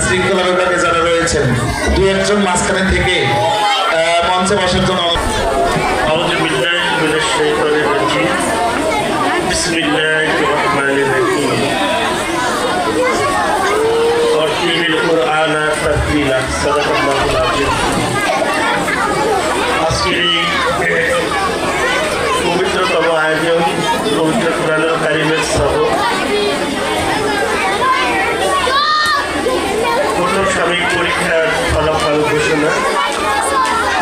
শৃঙ্খলা বিভাগে যারা রয়েছেন দু একজন মাঝখানে থেকে মঞ্চে বসার জন্য আজকের এই পবিত্রতম আয়োজন পবিত্র কোরআনুল কারীমের সবক প্রথম সাময়িক পরীক্ষার ফলাফল ঘোষণা,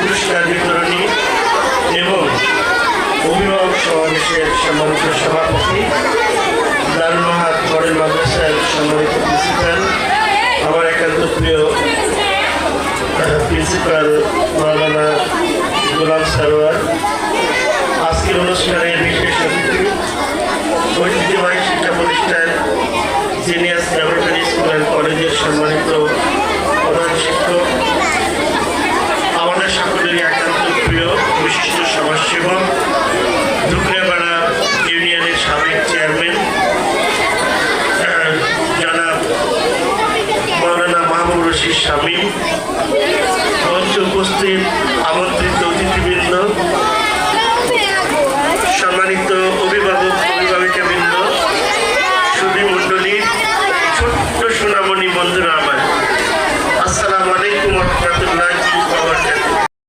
পুরস্কার বিতরণী এবং অভিভাবক সমাবেশের সম্মানিত সভাপতি, দারুল মাহাত মডেল মাদ্রাসার সম্মানিত প্রিন্সিপাল, আমার একান্ত প্রিয় প্রিন্সিপাল মাওলানা গোলাম সারোয়ার, আজকের অনুষ্ঠানের বিশেষ অতিথি, ঐতিহ্যবাহী শিক্ষা প্রতিষ্ঠান জিনিয়াস ল্যাবরেটরি স্কুল অ্যান্ড কলেজের সম্মানিত প্রধান শিক্ষক, আমাদের সকলেরই একান্ত প্রিয় বিশিষ্ট সমাজসেবক, ধুকরিয়াপাড়া ইউনিয়নের সাবেক চেয়ারম্যান জনাব মাওলানা মাহবুব রশিদ শামীম, মঞ্চে উপস্থিত আমন্ত্রিত